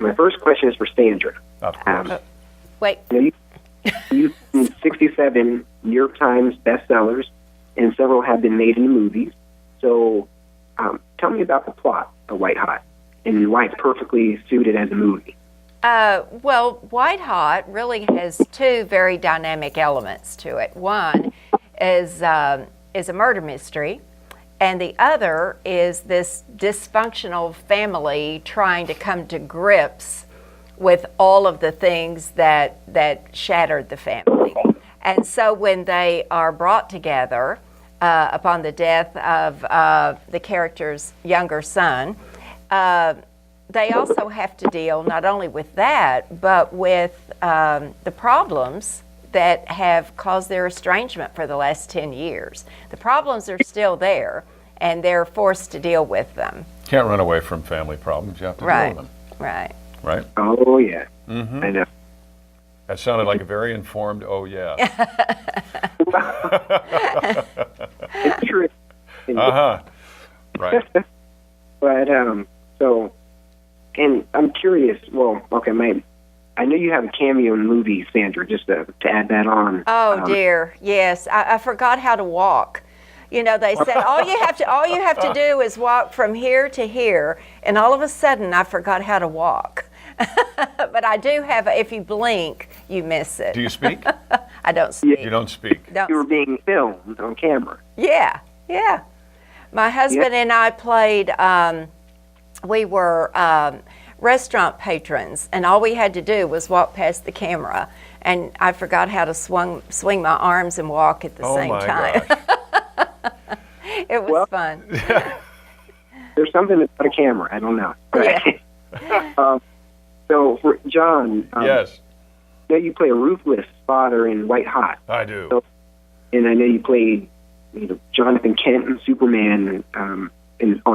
my first question is for Sandra. Of course. Wait. You've seen 67 New York Times bestsellers, and several have been made into movies. So tell me about the plot of White Hot and why it's perfectly suited as a movie. Well, White Hot really has two very dynamic elements to it. One is a murder mystery, and the other is this dysfunctional family trying to come to grips with all of the things that shattered the family. And so when they are brought together upon the death of the character's younger son, they also have to deal not only with that, but with the problems that have caused their estrangement for the last 10 years. The problems are still there, and they're forced to deal with them. Can't run away from family problems. You have to deal with them. Right. Right? Oh, yeah. Mm-hmm. I know. That sounded like a very informed, oh, yeah. It's true. Uh-huh. Right. But, so, and I'm curious, well, okay, I know you have a cameo in movies, Sandra, just to add that on. Oh, dear, yes. I forgot how to walk. You know, they said all you have to do is walk from here to here, and all of a sudden I forgot how to walk. But I do have, if you blink, you miss it. Do you speak? I don't speak. You don't speak. You were being filmed on camera. Yeah. My husband and I played, we were restaurant patrons, and all we had to do was walk past the camera, and I forgot how to swing my arms and walk at the same time. Gosh. It was fun. There's something about a camera. I don't know. Yeah. So, for John, Yes, I know you play a ruthless father in White Hot. I do. So, and I know you played Jonathan Kent in Superman on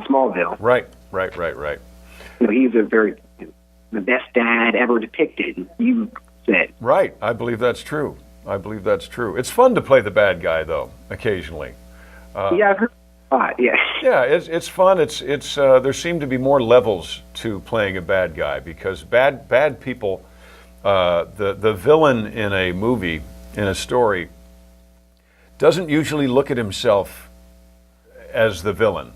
Smallville. Right. You know, he's the best dad ever depicted, you said. Right. I believe that's true. It's fun to play the bad guy, though, occasionally. Yeah, I've heard a lot, yeah. Yeah, it's fun. It's there seem to be more levels to playing a bad guy because bad people, the villain in a movie, in a story, doesn't usually look at himself as the villain,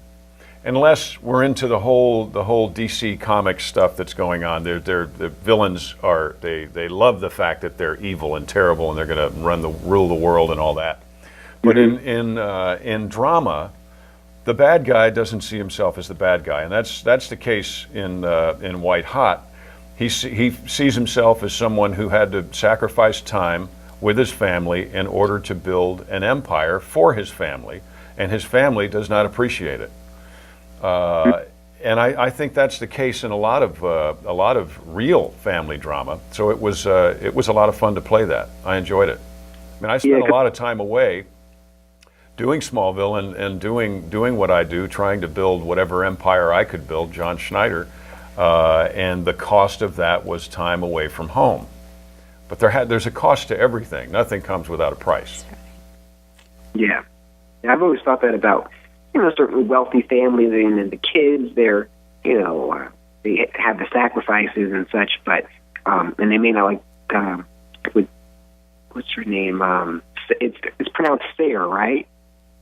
unless we're into the whole DC Comics stuff that's going on. The villains are they love the fact that they're evil and terrible and they're going to rule the world and all that. But in drama, the bad guy doesn't see himself as the bad guy, and that's the case in White Hot. He sees himself as someone who had to sacrifice time with his family in order to build an empire for his family, and his family does not appreciate it. And I think that's the case in a lot of real family drama. So it was a lot of fun to play that. I enjoyed it. I mean, I spent a lot of time away doing Smallville and doing what I do, trying to build whatever empire I could build, John Schneider, and the cost of that was time away from home. But there's a cost to everything. Nothing comes without a price. Yeah. I've always thought that about, certain wealthy families and the kids, they're, they have the sacrifices and such, but, and they may not what's her name? It's pronounced Sayre, right?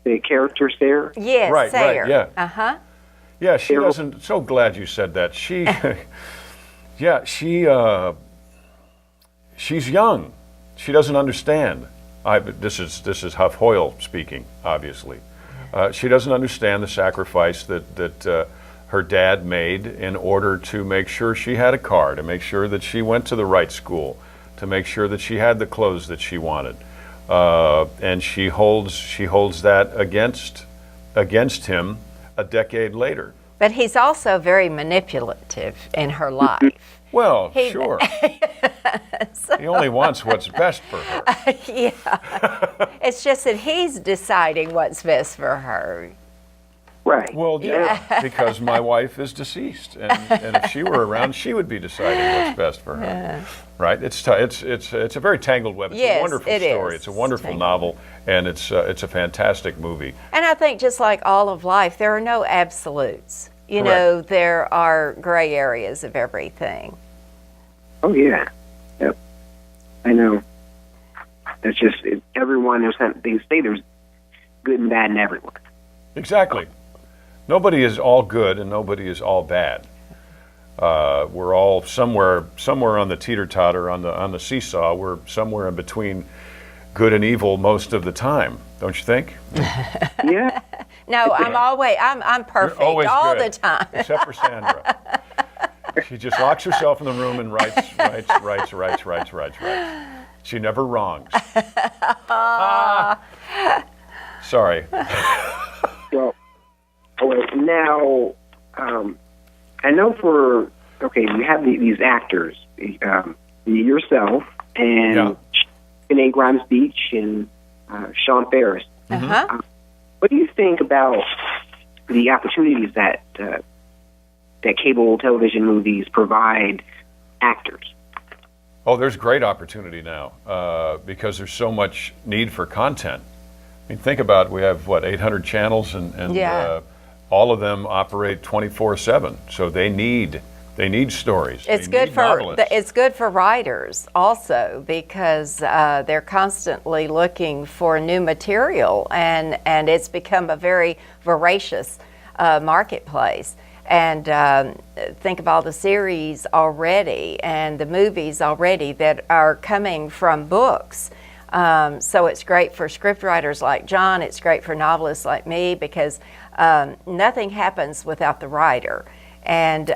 The character Sayre? Yes, Sayre. Right, yeah. Uh-huh. Yeah, she doesn't, so glad you said that. She, she's young. She doesn't understand. This is Huff Hoyle speaking, obviously. She doesn't understand the sacrifice that her dad made in order to make sure she had a car, to make sure that she went to the right school, to make sure that she had the clothes that she wanted. And she holds that against him a decade later. But he's also very manipulative in her life. Well, sure. So, he only wants what's best for her. Yeah. It's just that he's deciding what's best for her. Right. Well, yeah, because my wife is deceased, and if she were around, she would be deciding what's best for her. Right? It's a very tangled web. It's a wonderful story. It's a wonderful novel, and it's a fantastic movie. And I think just like all of life, there are no absolutes. You know, there are gray areas of everything. Oh yeah, yep. I know. That's just everyone. They say there's good and bad in everyone. Exactly. Nobody is all good and nobody is all bad. We're all somewhere on the teeter-totter, on the seesaw. We're somewhere in between good and evil most of the time, don't you think? Yeah. No, I'm perfect You're always all good, the time. except for Sandra. She just locks herself in the room and writes. She never wrongs. Sorry. Well, now I know you have these actors, yourself and Renee Grimes Beach and Sean Ferris. Uh-huh. What do you think about the opportunities that cable television movies provide actors? Oh, there's great opportunity now because there's so much need for content. I mean, think about we have 800 channels, and all of them operate 24/7. So they need stories. It's good for writers also because they're constantly looking for new material, and it's become a very voracious marketplace. And think of all the series already and the movies already that are coming from books. So it's great for scriptwriters like John. It's great for novelists like me because nothing happens without the writer. And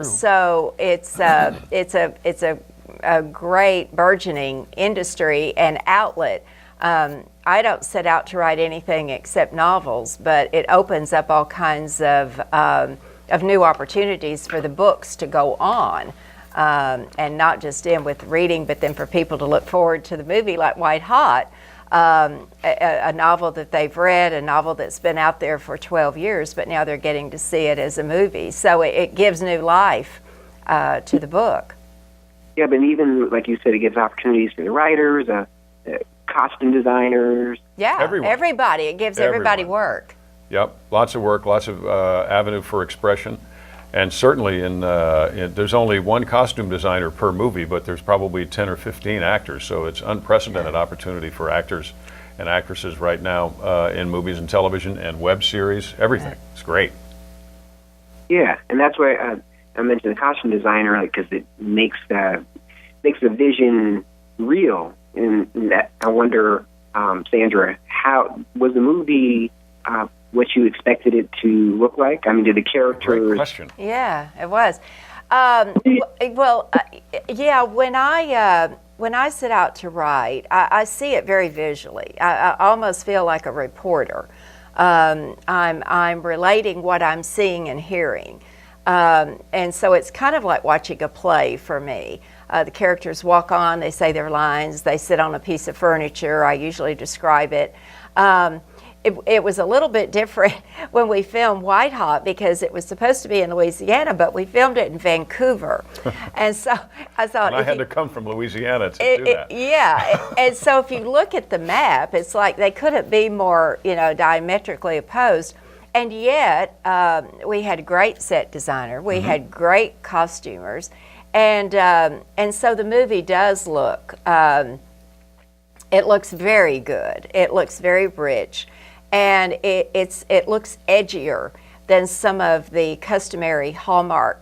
so it's a great burgeoning industry and outlet. I don't set out to write anything except novels, but it opens up all kinds of new opportunities for the books to go on. And not just in with reading, but then for people to look forward to the movie like White Hot, a novel that they've read, a novel that's been out there for 12 years, but now they're getting to see it as a movie. So it gives new life to the book. Yeah, but even, like you said, it gives opportunities for the writers, costume designers. Yeah, everyone. Everybody. It gives everybody work. Yep, lots of work, lots of avenue for expression. And certainly there's only one costume designer per movie, but there's probably 10 or 15 actors. So it's unprecedented opportunity for actors and actresses right now in movies and television and web series, everything. It's great. Yeah, and that's why I mentioned the costume designer, because it makes the vision real. And that I wonder, Sandra, how was the movie? What you expected it to look like? I mean, did the characters... Great question. Yeah, it was. When I set out to write, I see it very visually. I almost feel like a reporter. I'm relating what I'm seeing and hearing. And so it's kind of like watching a play for me. The characters walk on, they say their lines, they sit on a piece of furniture. I usually describe it. It was a little bit different when we filmed White Hot because it was supposed to be in Louisiana, but we filmed it in Vancouver. And so I thought... I had to come from Louisiana to do that. Yeah, and so if you look at the map, it's like they couldn't be more, diametrically opposed. And yet, we had a great set designer. We had great costumers. And so the movie does look... it looks very good. It looks very rich. And it looks edgier than some of the customary Hallmark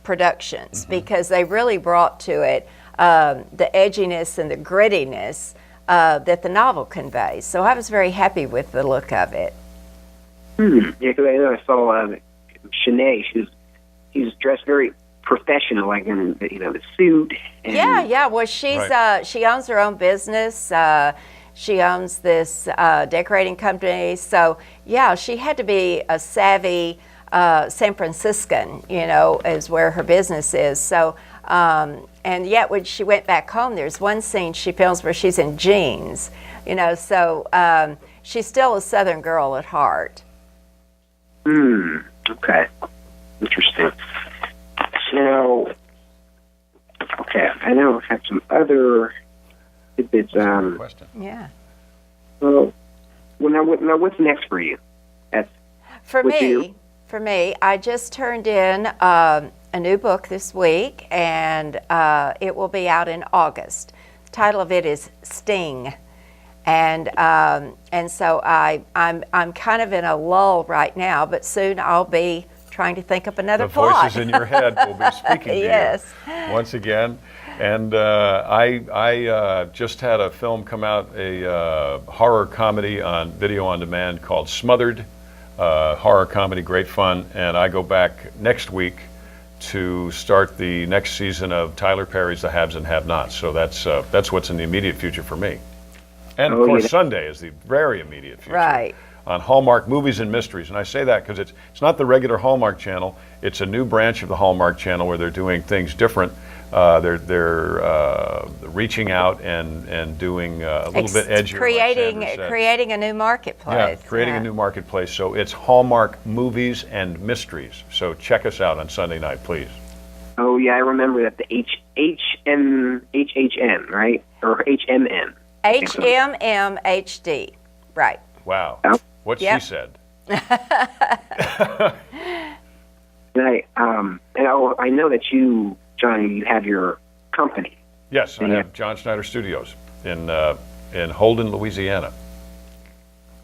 productions because they really brought to it the edginess and the grittiness that the novel conveys. So I was very happy with the look of it. Yeah, because I know I saw Shanae. She's dressed very professional, like in the suit. And Yeah. Well, she owns her own business. She owns this decorating company. So, yeah, she had to be a savvy San Franciscan, is where her business is. So, and yet when she went back home, there's one scene she films where she's in jeans, so she's still a Southern girl at heart. Okay. Interesting. So, okay, I know I have some other... It's question. Yeah. Well, now what's next for you? For me, I just turned in a new book this week, and it will be out in August. The title of it is Sting. And so I'm kind of in a lull right now, but soon I'll be trying to think up another plot. The voices in your head will be speaking to yes. you once again. And I just had a film come out, a horror comedy on video on demand called Smothered. Horror comedy, great fun. And I go back next week to start the next season of Tyler Perry's The Haves and Have-Nots. So that's what's in the immediate future for me. And of course, Sunday is the very immediate future. Right. On Hallmark Movies and Mysteries. And I say that because it's not the regular Hallmark channel. It's a new branch of the Hallmark channel where they're doing things different. They're reaching out and doing a little bit edgier. Creating a new marketplace. Yeah, creating a new marketplace. So it's Hallmark Movies and Mysteries. So check us out on Sunday night, please. Oh yeah, I remember that, the HHN, right? Or HMN. HMMHD, right. Wow. Oh. What she said. And I know that you, Johnny, you have your company. Yes, I have John Schneider Studios in Holden, Louisiana.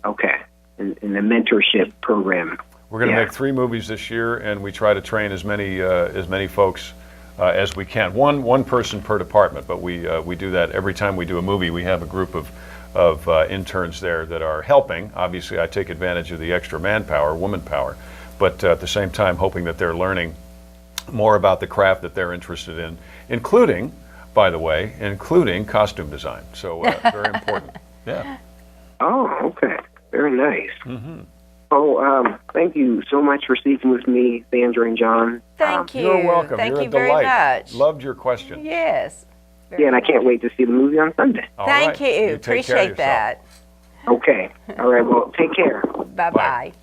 Okay, in the mentorship program. We're going to make 3 movies this year, and we try to train as many folks as we can. One person per department, but we do that every time we do a movie. We have a group of interns there that are helping. Obviously, I take advantage of the extra manpower, woman power, but at the same time, hoping that they're learning more about the craft that they're interested in, including, by the way, costume design. So very important. Yeah. Oh, okay. Very nice. Mm-hmm. Oh, thank you so much for speaking with me, Sandra and John. Thank you. You're welcome. Thank You're you a very delight. much. Loved your question. Yes. Yeah, and I can't wait to see the movie on Sunday. Thank you. You take care of Appreciate yourself. that. Okay. All right. Well, take care. Bye-bye.